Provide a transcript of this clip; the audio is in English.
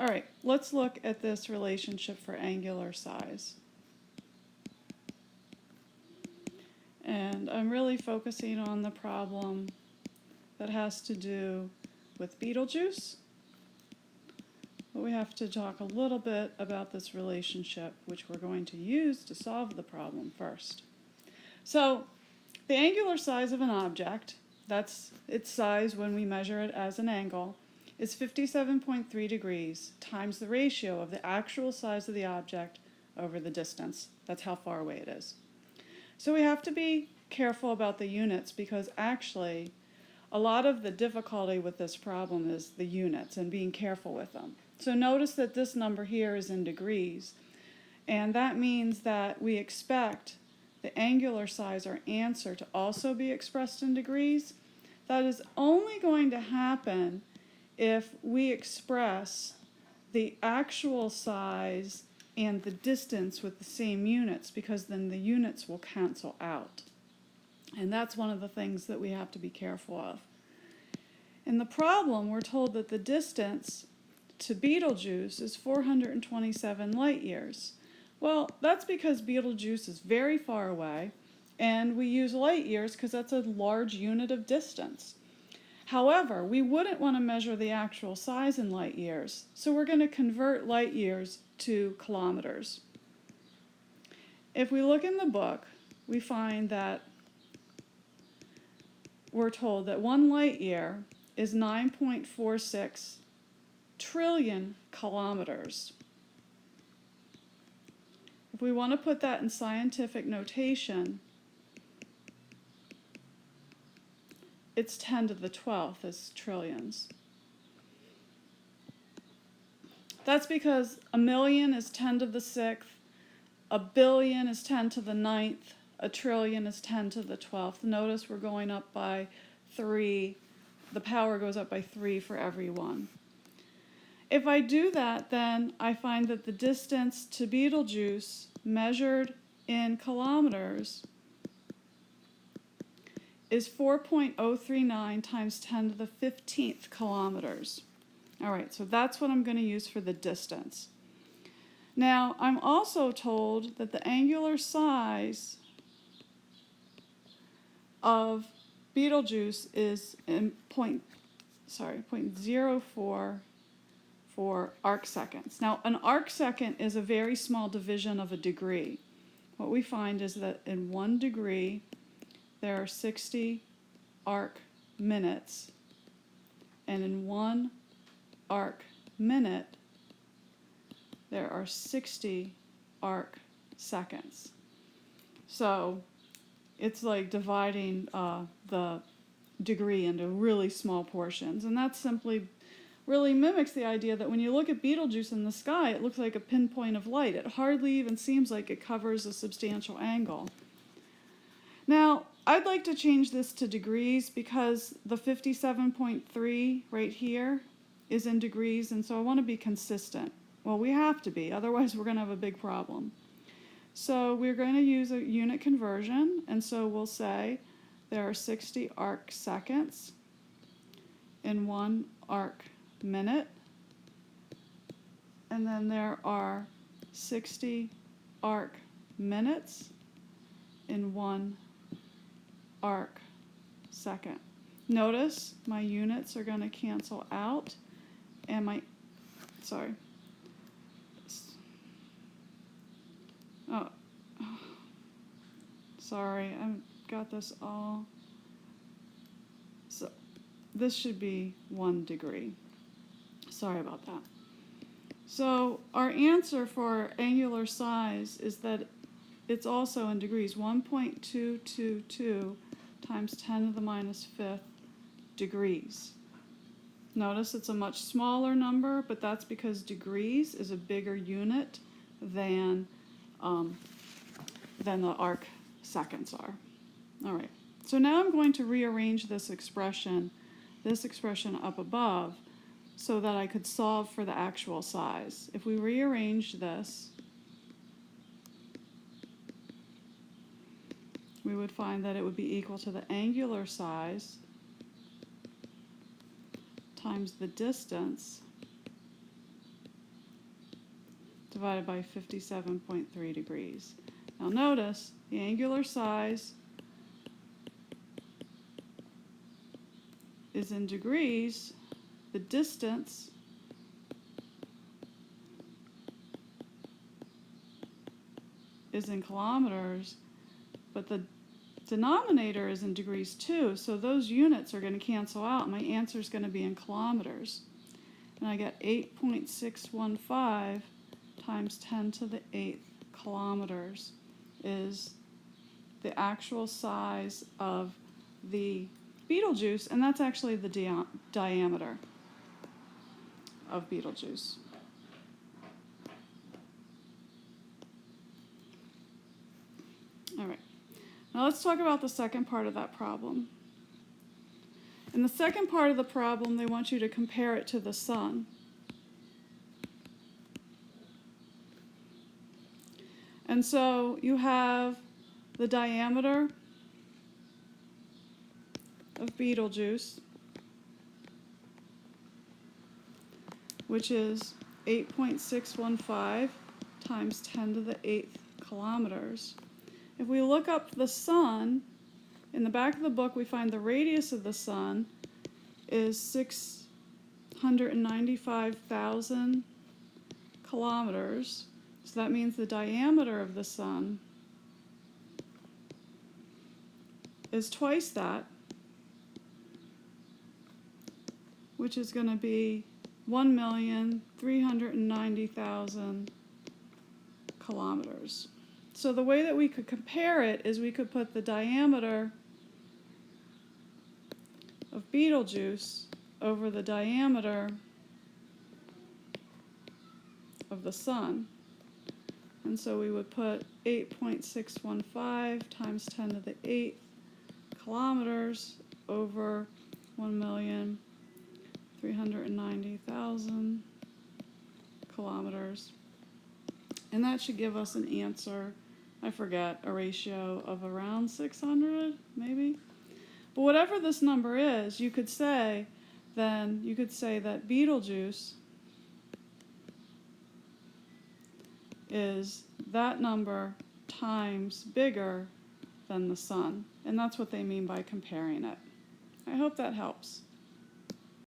All right, let's look at this relationship for angular size. And I'm really focusing on the problem that has to do with Betelgeuse. But we have to talk a little bit about this relationship, which we're going to use to solve the problem first. So, the angular size of an object, that's its size when we measure it as an angle, is 57.3 degrees times the ratio of the actual size of the object over the distance. That's how far away it is. So we have to be careful about the units because actually a lot of the difficulty with this problem is the units and being careful with them. So notice that this number here is in degrees, and that means that we expect the angular size, our answer, to also be expressed in degrees. That is only going to happen if we express the actual size and the distance with the same units, because then the units will cancel out. And that's one of the things that we have to be careful of. In the problem, we're told that the distance to Betelgeuse is 427 light years. Well, that's because Betelgeuse is very far away, and we use light years because that's a large unit of distance. However, we wouldn't want to measure the actual size in light years, so we're going to convert light years to kilometers. If we look in the book, we find that we're told that 1 light year is 9.46 trillion kilometers. If we want to put that in scientific notation, it's 10 to the 12th as trillions. That's because a million is 10 to the 6th, a billion is 10 to the 9th, a trillion is 10 to the 12th. Notice we're going up by 3. The power goes up by 3 for every one. If I do that, then I find that the distance to Betelgeuse measured in kilometers is 4.039 times 10 to the 15th kilometers. All right, so that's what I'm going to use for the distance. Now, I'm also told that the angular size of Betelgeuse is in 0.044 arc seconds. Now, an arc second is a very small division of a degree. What we find is that in 1 degree, there are 60 arc minutes, and in 1 arc minute, there are 60 arc seconds. So it's like dividing the degree into really small portions, and that simply really mimics the idea that when you look at Betelgeuse in the sky, it looks like a pinpoint of light. It hardly even seems like it covers a substantial angle. Now, I'd like to change this to degrees because the 57.3 right here is in degrees, and so I want to be consistent. Well, we have to be, otherwise we're going to have a big problem. So we're going to use a unit conversion, and so we'll say there are 60 arc seconds in 1 arc minute, and then there are 60 arc minutes in 1 arc second. Notice my units are going to cancel out, and sorry, I've got this all. So this should be 1 degree. Sorry about that. So our answer for angular size is that it's also in degrees, 1.222 times 10 to the minus 5th degrees. Notice it's a much smaller number, but that's because degrees is a bigger unit than the arc seconds are. All right, so now I'm going to rearrange this expression up above, so that I could solve for the actual size. If we rearrange this, we would find that it would be equal to the angular size times the distance divided by 57.3 degrees. Now notice the angular size is in degrees, the distance is in kilometers, but the denominator is in degrees too, so those units are going to cancel out. My answer is going to be in kilometers. And I get 8.615 times 10 to the 8th kilometers is the actual size of the Betelgeuse, and that's actually the diameter of Betelgeuse. All right, now let's talk about the second part of that problem. In the second part of the problem, they want you to compare it to the sun. And so you have the diameter of Betelgeuse, which is 8.615 times 10 to the 8th kilometers. If we look up the sun, in the back of the book we find the radius of the sun is 695,000 kilometers. So that means the diameter of the sun is twice that, which is going to be 1,390,000 kilometers. So the way that we could compare it is we could put the diameter of Betelgeuse over the diameter of the sun. And so we would put 8.615 times 10 to the 8th kilometers over 1,390,000 kilometers. And that should give us an answer, I forget, a ratio of around 600, maybe? But whatever this number is, you could say that Betelgeuse is that number times bigger than the sun. And that's what they mean by comparing it. I hope that helps.